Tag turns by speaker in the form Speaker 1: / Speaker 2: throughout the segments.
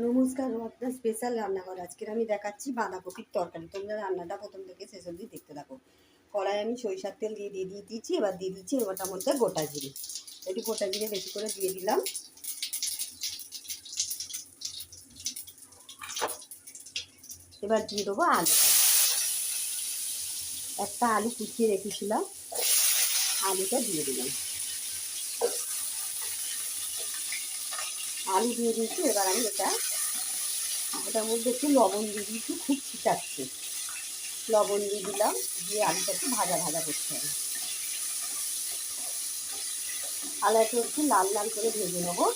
Speaker 1: নমস্কার, একটা স্পেশাল রান্নাঘর। আজকের আমি দেখাচ্ছি বাঁধাকপির তরকারি। তোমরা রান্নাটা প্রথম থেকে শেষ অবধি দেখতে থাকো। কড়াই আমি সরিষার তেল দিয়ে দিয়েছি। এবার দিয়ে দিচ্ছি ওটার মধ্যে গোটা জিরে। একটু গোটা জিরে বেশি করে দিয়ে দিলাম। এবার দিয়ে দেবো আলু। একটা আলু কুচিয়ে রেখেছিলাম, আলুটা দিয়ে দিলাম। আলু দিয়ে দিয়েছি। এবার আমি ওটার মধ্যে একটু লবণ দিয়ে দিয়েছি, খুব ছিটাচ্ছে। লবণ দিয়ে দিলাম, দিয়ে আলুটা একটু ভাজা ভাজা করতে হবে। আলুটা একটু লাল লাল করে ভেজে নেবো।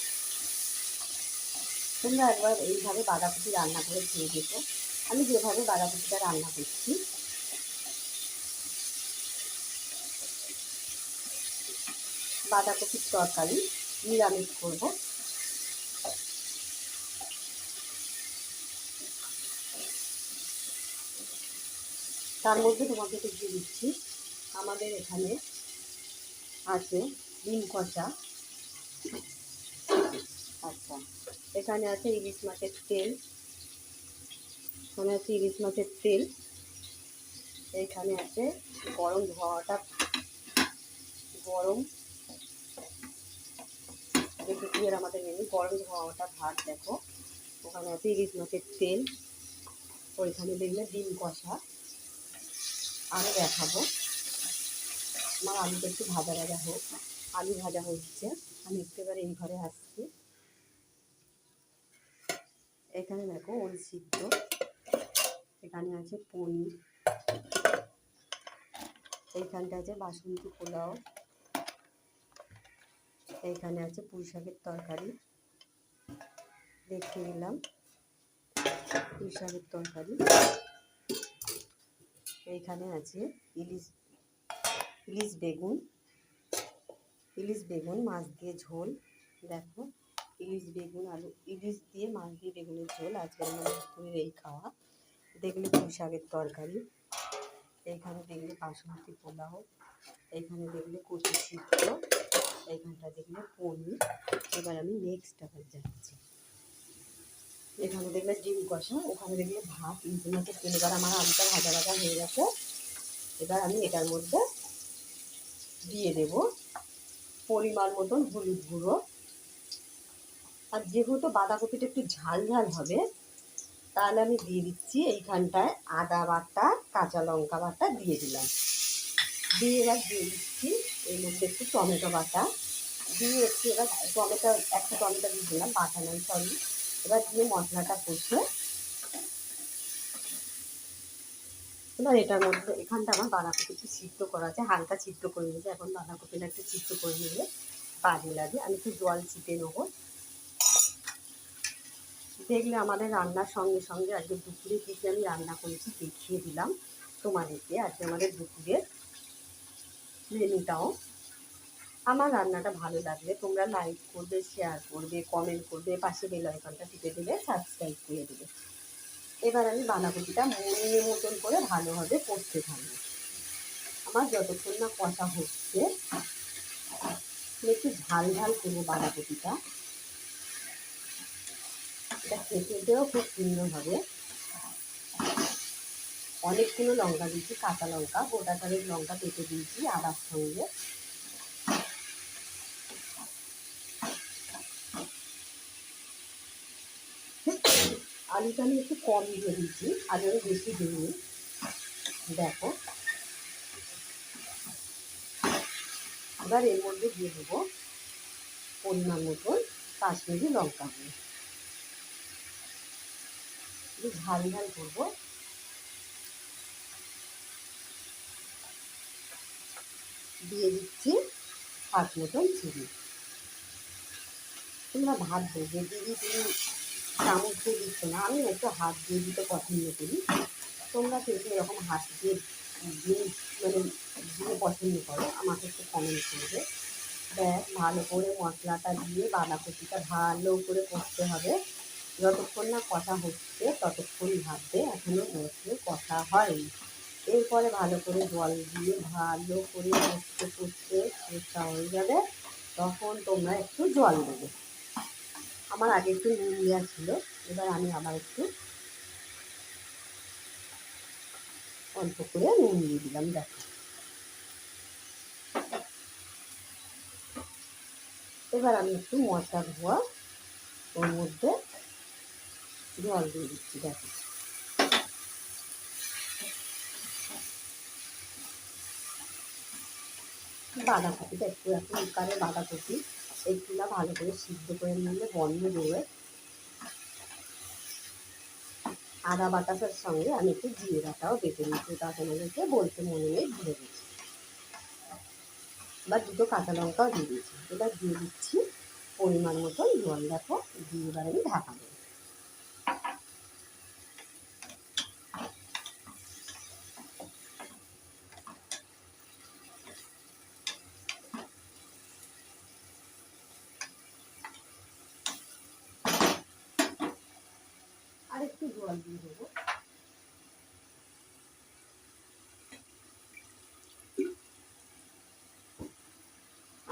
Speaker 1: তোমরা একবার এইভাবে বাঁধাকপি রান্না করে খেয়ে দেখো। আমি যেভাবে বাঁধাকপিটা রান্না করছি, বাঁধাকপির তরকারি নিরামিষ করব। তার মধ্যে তোমাদেরকে দিয়ে দিচ্ছি, আমাদের এখানে আছে ডিম কষা। আচ্ছা, এখানে আছে ইলিশ মাছের তেল। এখানে আছে ইলিশ মাছের তেল। এইখানে আছে গরম ধোয়াটা, গরম যেটুকুয়ের আমাদের মেনু গরম ধোয়াটা ভাত। দেখো ওখানে আছে ইলিশ মাছের তেল। ওইখানে দেখলে ডিম কষা। আমি দেখাবো। আমার আলুটা একটু ভাজা ভাজা হোক। আলু ভাজা হচ্ছে, আমি একেবারে এই ঘরে আসছি। এখানে দেখো ওল সিদ্ধ, এখানে আছে পনির, এইখানটা আছে বাসন্তী পোলাও, এইখানে আছে পুঁই শাকের তরকারি। দেখিয়ে দিলাম পুঁই শাকের তরকারি। এইখানে আছে ইলিশ বেগুন, ইলিশ বেগুন মাছ দিয়ে ঝোল। দেখো ইলিশ বেগুন আলু, ইলিশ দিয়ে মাছ দিয়ে বেগুনের ঝোল। আজকে আমাদের দুপুরের এই খাওয়া। দেখলে পুঁই শাকের তরকারি, এইখানে দেখলে বাসমতি পোলাও, এইখানে দেখলে কচু সিদ্ধ, এইখানটা দেখলে পনির। এবার আমি নেক্সট আবার যাচ্ছি। এখানে দেখলে ডিম কষা, ওখানে দেখলে ভাত, ইলিশ মাছের তেল। এবার আমার আলুটা ভাজা ভাজা হয়ে গেছে। এবার আমি এটার মধ্যে দিয়ে দেব পরিমাণ মতন হলুদ গুঁড়ো। আর যেহেতু বাঁধাকপিটা একটু ঝাল ঝাল হবে, তাহলে আমি দিয়ে দিচ্ছি এইখানটায় আদা বাটা, কাঁচা লঙ্কা বাটা দিয়ে দিলাম। দিয়ে এবার দিয়ে দিচ্ছি এর মধ্যে একটু টমেটো বাটা দিয়ে একটু, এবার একটা টমেটো দিয়ে দিলাম, বাটা নয় সরি। এবার দিয়ে মশলাটা কষে এবার এটার মধ্যে, এখানটা আমার বাঁধাকপি একটু সিদ্ধ করা আছে, হালকা সিদ্ধ করে নিয়েছে। এখন বাঁধাকপিটা একটু সিদ্ধ করে নিলে কাজে লাগে। আমি একটু জল চিপে নেবো। দেখলে আমাদের রান্নার সঙ্গে সঙ্গে আজকে দুপুরে দিকে আমি রান্না করেছি দেখিয়ে দিলাম তোমাদেরকে। আজকে আমাদের দুপুরের মেনুটাও। আমার রান্নাটা ভালো লাগলে তোমরা লাইক করবে, শেয়ার করবে, কমেন্ট করবে, পাশে বেল আইকনটা টিপে দেবে, সাবস্ক্রাইব করে দেবে। এবার আমি বাঁধাকপিটা মনের মতন করে ভালোভাবে কষতে থাকবো। আমার যতক্ষণ না কষা হচ্ছে, একটু ঝাল ঝাল করবো বাঁধাকপিটা। এটা খেতেও খুব সুন্দর হবে। অনেকগুলো লঙ্কা দিয়েছি, কাঁচা লঙ্কা, গোটা চালের লঙ্কা কেটে দিয়েছি আদার সঙ্গে। আলুটা আমি একটু কম দিয়ে দিচ্ছি, আলু আমি বেশি দিইনি। দেখো এবার এর মধ্যে দিয়ে দেবো পরিমাণ মতন কাশ্মীরি লঙ্কা গুঁড়ো। একটু ঝাল ঝাল করবো। দিয়ে দিচ্ছি হাত মতন চিনি। তোমরা ভাত দেবে, দিদি তুমি চামচ দিয়ে দিচ্ছ না, আমি একটু হাত দিয়ে দিতে পছন্দ করি। তোমরা কিন্তু এরকম হাত দিয়ে মানে দিয়ে পছন্দ করো, আমাকে একটু কমেন্ট করবে। ব্যাস ভালো করে মশলাটা দিয়ে বাঁধাকপিটা ভালো করে কষতে হবে। যতক্ষণ না কষা হচ্ছে ততক্ষণ ভাববে এখনও মশলা কষা হয়নি। এরপরে ভালো করে জল দিয়ে ভালো করে কষতে কষা হয়ে যাবে, তখন তোমরা একটু জল দেবে। আমার আগে একটু নুন দেওয়া ছিল, এবার আমি আবার একটু অল্প করে নুন দিয়ে দিলাম। দেখো এবার আমি একটু মশলা ধোয়া ওর মধ্যে জল দিয়ে দিচ্ছি। দেখো বাঁধাকপিটা একটু এখন কুকারে বাঁধাকপি একটু না ভালো করে সিদ্ধ করে নিলে বন্ধ দেবে। আদা বাটাটার সঙ্গে আমি একটু জিরে বাটাও বেটে নিচ্ছি, তা তোমাদেরকে বলতে মনে নেই, ভুলে গেছি। বা দুটো কাঁচা লঙ্কাও দিয়ে দিয়েছি। এবার দিয়ে দিচ্ছি পরিমাণ মতো জল। দেখো দিয়ে এবার আমি ঢাকা দেবো। আর একটু জল দিয়ে দেবো।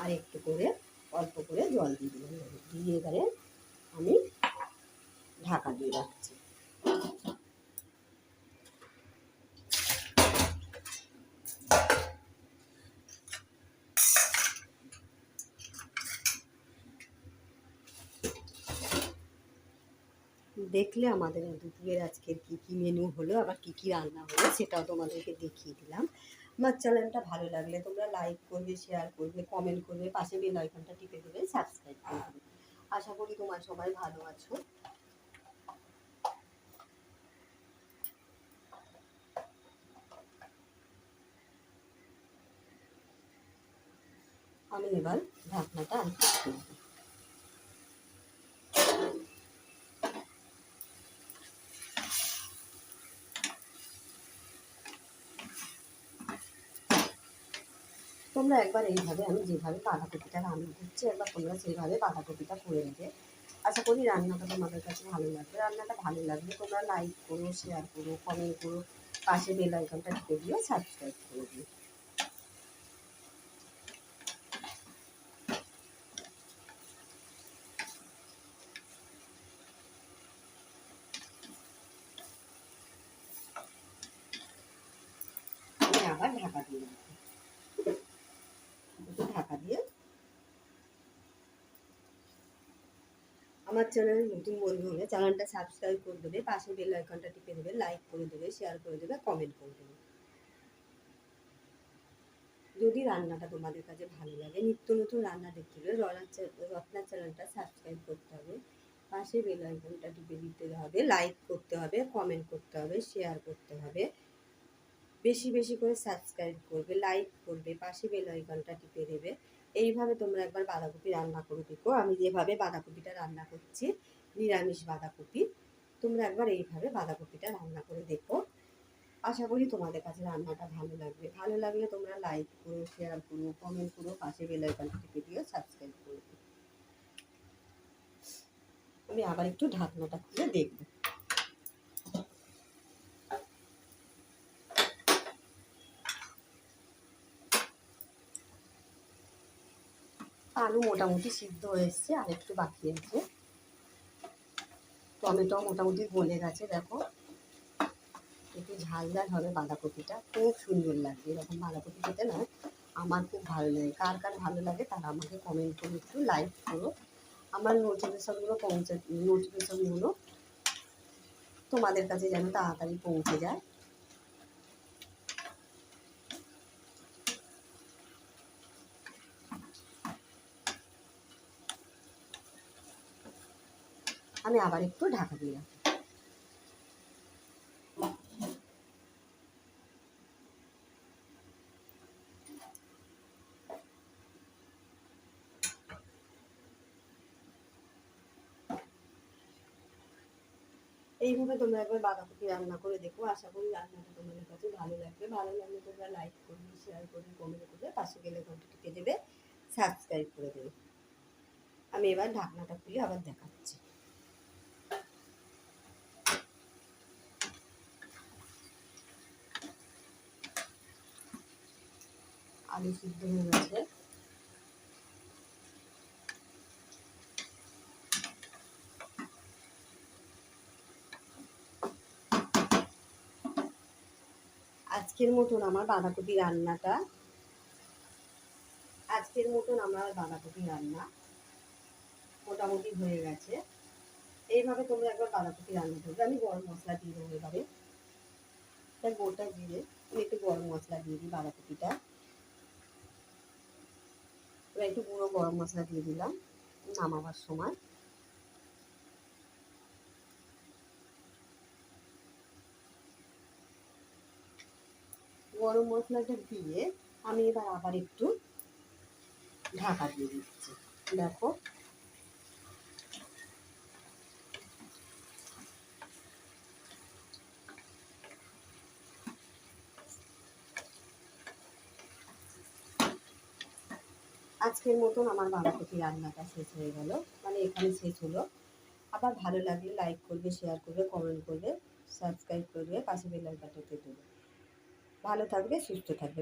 Speaker 1: আর একটু করে অল্প করে জল দিয়ে দেবো। দিয়ে এবারে আমি ঢাকা দিয়ে রাখছি। দেখলে আমাদের দুপুরের আজকের কী কী মেনু হলো, আবার কী কী রান্না হলো সেটাও তোমাদেরকে দেখিয়ে দিলাম। আমার চ্যানেলটা ভালো লাগলে তোমরা লাইক করবে, শেয়ার করবে, কমেন্ট করবে, পাশে বেল আইকনটা টিপে দেবে, সাবস্ক্রাইব করবে। আশা করি তোমরা সবাই ভালো আছো। আমি এবার ঢাকনাটা আনতে খুলবো। তোমরা একবার এইভাবে আমি যেভাবে বাঁধাকপিটা রান্না করছি একবার তোমরা সেইভাবে বাঁধাকপিটা করে নেবে। আশা করি রান্নাটা তোমাদের কাছে ভালো লাগবে। রান্নাটা ভালো লাগলে তোমরা লাইক করো, শেয়ার করো, কমেন্ট করো, পাশে বেল আইকনটা টিপে দিও, সাবস্ক্রাইব করে দিও। আমি আবার ঢাকা দিয়ে রাখবো। ঢাকা দিয়ে আমার চ্যানেলে নতুন বন্ধু হলে চ্যানেলটা সাবস্ক্রাইব করে দেবে, পাশে বেল আইকনটা টিপে দেবে, লাইক করে দেবে, শেয়ার করে দেবে, কমেন্ট করে দেবে। যদি রান্নাটা তোমাদের কাছে ভালো লাগে, নিত্য নতুন রান্না দেখতে হলে রত্না চ্যানেলটা সাবস্ক্রাইব করতে হবে, পাশে বেল আইকনটা টিপে দিতে হবে, লাইক করতে হবে, কমেন্ট করতে হবে, শেয়ার করতে হবে, বেশি বেশি করে সাবস্ক্রাইব করবে, লাইক করবে, পাশে বেল আইকনটা টিপে দেবে। এইভাবে তোমরা একবার বাঁধাকপি রান্না করে দেখো। আমি যেভাবে বাঁধাকপিটা রান্না করছি নিরামিষ বাঁধাকপি, তোমরা একবার এইভাবে বাঁধাকপিটা রান্না করে দেখো। আশা করি তোমাদের কাছে রান্নাটা ভালো লাগবে। ভালো লাগলে তোমরা লাইক করো, শেয়ার করো, কমেন্ট করো, পাশে বেল আইকনটা টিপে দিও, সাবস্ক্রাইব করে দিও। আমি আবার একটু ঢাকনাটা খুলে দেখবো। আলু মোটামুটি সিদ্ধ হয়ে এসছে, আর একটু বাকি আছে। টমেটো মোটামুটি গলে গেছে। দেখো একটু ঝাল ঝাল হবে বাঁধাকপিটা, খুব সুন্দর লাগবে। এরকম বাঁধাকপি খেতে না আমার খুব ভালো লাগে। কার কার ভালো লাগে তারা আমাকে কমেন্ট করে একটু লাইক করো। আমার নোটিফিকেশনগুলো তোমাদের কাছে যেন তাড়াতাড়ি পৌঁছে যায়। আমি আবার একটু ঢাকা দিলাম। এইভাবে তোমরা একবার বাঁধাকপি রান্না করে দেখো। আশা করি রান্নাটা তোমাদের কাছে ভালো লাগবে। ভালো লাগলে তোমরা লাইক করবে, শেয়ার করবে, কমেন্ট করবে, পাশে গেলে ঘন্টা টিপে দেবে, সাবস্ক্রাইব করে দেবে। আমি এবার ঢাকনাটা খুলে আবার দেখাচ্ছি। আলু সিদ্ধ হয়ে গেছে। আজকের মতন আমার বাঁধাকপি রান্নাটা মোটামুটি হয়ে গেছে। এইভাবে তোমরা একবার বাঁধাকপি রান্না করবে। আমি গরম মশলা দিয়ে দেবো এবারে। তাই গোটা জিরে আমি একটু গরম মশলা দিয়ে দিই বাঁধাকপিটা। এবার একটু গুঁড়ো গরম মশলা দিয়ে দিলাম নামাবার সময়। গরম মশলাটা দিয়ে আমি এবার আবার একটু ঢাকা দিয়ে দিচ্ছি। দেখো আজকের মতন আমার বাঁধাকপি রান্নাটা শেষ হয়ে গেল, মানে এখানে শেষ হলো। আবার ভালো লাগলে লাইক করবে, শেয়ার করবে, কমেন্ট করবে, সাবস্ক্রাইব করবে, পাশে বেল আইকনটা টিপে দেবে। ভালো থাকবে, সুস্থ থাকবে।